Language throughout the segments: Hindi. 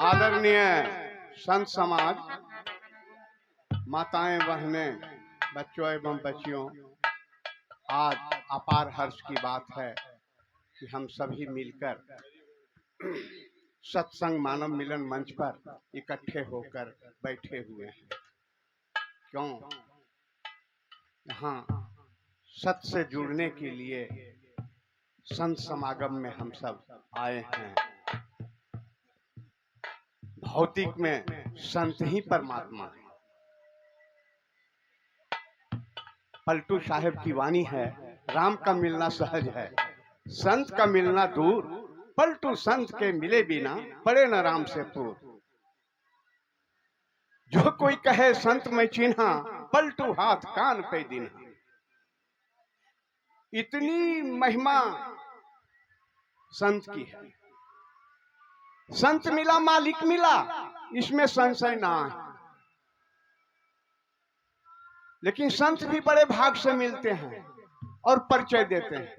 आदरणीय संत समाज, माताएं, बहनें, बच्चों एवं बच्चियों, आज अपार हर्ष की बात है कि हम सभी मिलकर सत्संग मानव मिलन मंच पर इकट्ठे होकर बैठे हुए हैं। क्यों? यहाँ सत से जुड़ने के लिए संत समागम में हम सब आए हैं। भौतिक में संत ही परमात्मा है। पलटू साहब की वाणी है, राम का मिलना सहज है, संत का मिलना दूर। पलटू संत के मिले बिना पड़े न राम से पूर। जो कोई कहे संत मैं चिन्हा, पलटू हाथ कान पे दिन्हा। इतनी महिमा संत की है। संत मिला मालिक मिला, इसमें संशय ना है। लेकिन संत भी बड़े भाग से मिलते हैं और परिचय देते हैं।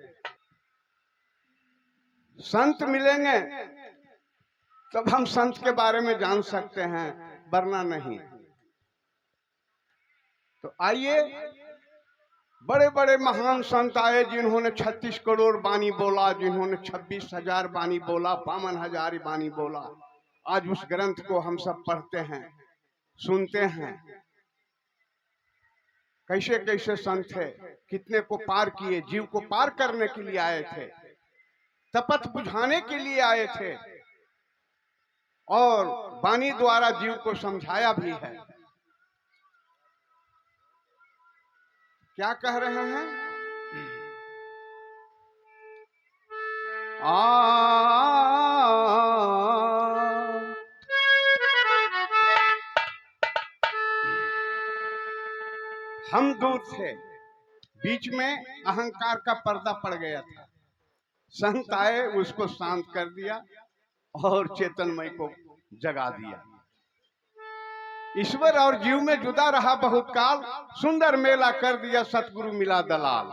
संत मिलेंगे तब हम संत के बारे में जान सकते हैं, वरना नहीं। तो आइए, बड़े बड़े महान संत आए जिन्होंने 36 करोड़ बानी बोला, जिन्होंने 26,000 बानी बोला, 52,000 बानी बोला। आज उस ग्रंथ को हम सब पढ़ते हैं, सुनते हैं। कैसे कैसे संत थे, कितने को पार किए, जीव को पार करने के लिए आए थे, तपत बुझाने के लिए आए थे और वाणी द्वारा जीव को समझाया भी है। क्या कह रहे हैं? हम दूर थे, बीच में अहंकार का पर्दा पड़ गया था। संत आए, उसको शांत कर दिया और चेतनमय को जगा दिया। ईश्वर और जीव में जुदा रहा बहुत काल, सुंदर मेला कर दिया सतगुरु मिला दलाल।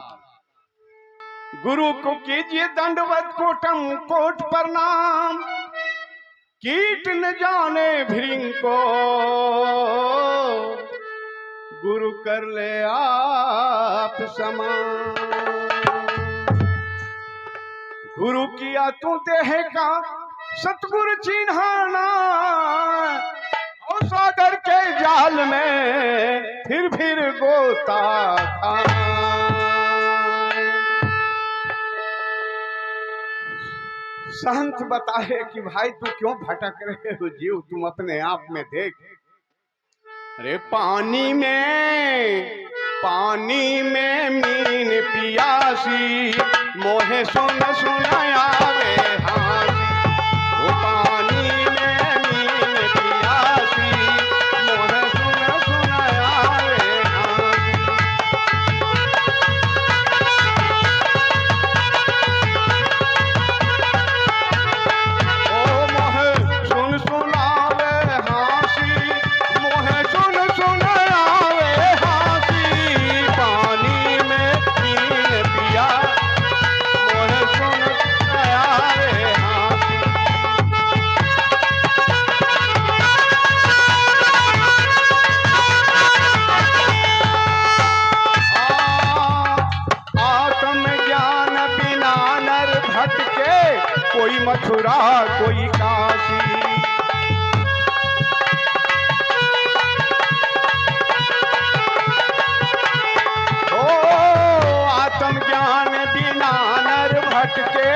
गुरु को कीजिए दंडवत कोटम कोट प्रणाम, कीट न जाने भृंग को गुरु कर ले आप समान। गुरु किया तू देह का सतगुरु चिन्हाना, और सागर के जाल में फिर गोता खाना। संत बताए कि भाई तू क्यों भटक रहे हो जीव, तुम अपने आप में देख। अरे पानी में मीन पियासी, मोहे सुन सुनायावे हासी। वो पानी में मीन पियासी, मोहे सुन सुनायावे हासी। ओ मोहे सुन सुनावे हासी, मोहे सुन सुनायावे हासी। पानी में मीन पिया, मोहे सुन सुनायावे हासी। आत्म ज्ञान बिना नर भटके, कोई मथुरा कोई काशी। ओ आत्म ज्ञान बिना नर भटके,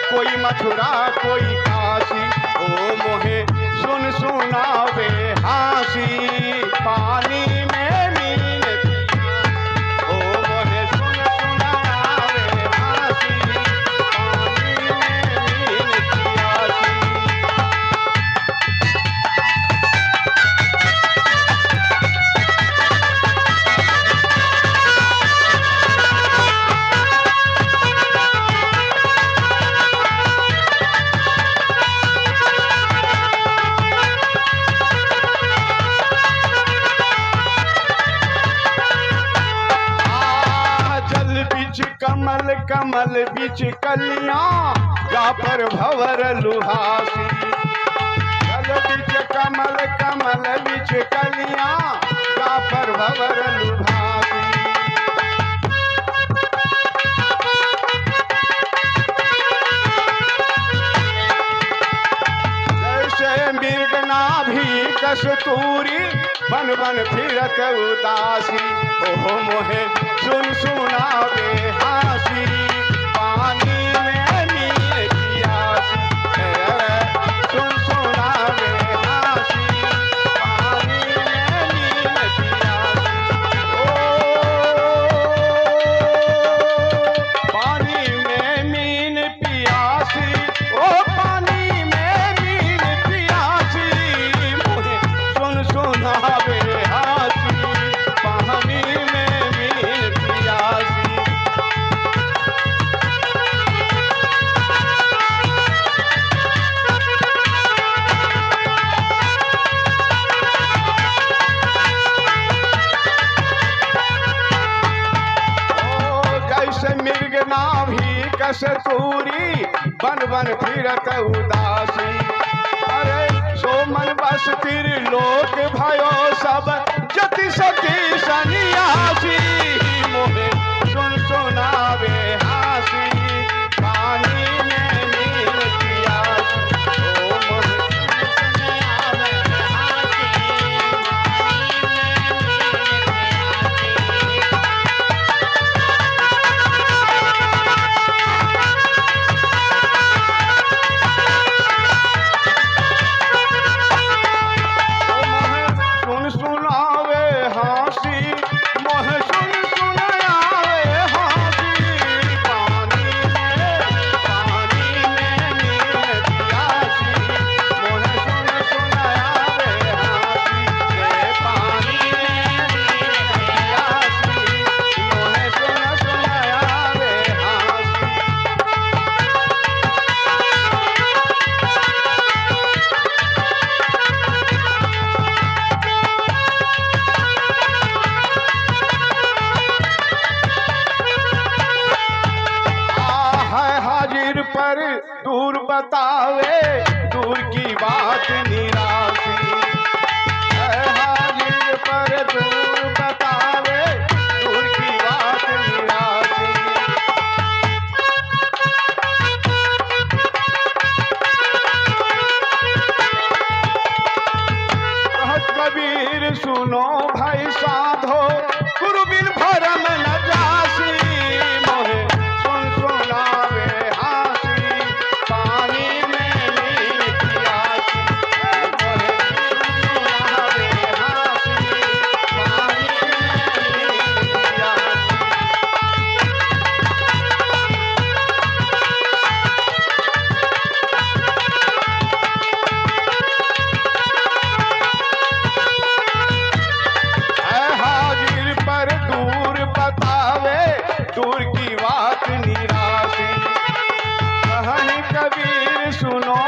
कोई मथुरा कोई काशी। ओ मोहे सुन सुनावे हासी, पानी में मीन पिया। ओ मोहे सुन सुनावे हासी, पानी में मीन पियासी। कमल कमल बीच कलियां, जा पर भवर लुहासी। जल बीच बिच कलिया जाफर भवर लुभावी। जैसे मृगना भी कस्तूरी बन बन फिरत उदासी, ओहो मोहे सुन सुनावे हासी, पानी में नील पियासी, सुन सुनावे हासी, पानी में नील पियासी। ओ पानी में मीन पियासी, ओ पानी में मीन पियासी, मोहे सुन सुनावे हासी, पानी में मीन पियासी। जैसे मृगना भी कस्तूरी बन बन फिरत उदासी, अरे सो मन बस तिर लोक भयो सब जति सती सन्यासी, मोहे सुन सुनावे हासी, पानी में नील पियासी, ओ मोहे सुन सुनावे हासी, पानी में नील पियासी। सुन सुनावे हासी, मोहे सुन सुनावे हासी, पानी में नील पियासी, मोहे सुन सुनावे हासी, पानी में नील पियासी, मोहे सुन सुनावे हासी। है हाजिर पर दूर बतावे दूर की बात निराशी, है हाजिर पर दूर बतावे दूर की बात निराशी। कहत कबीर सुनो भाई साधो, गुरु बिन भरम न जासी, मोहे सुन सुनावे हासी, पानी में नील पियासी, मोहे सुन सुनावे हासी, पानी में नील पियासी। है हाजिर पर दूर बतावे दूर की बात निराशी, कहन कबीर सुनो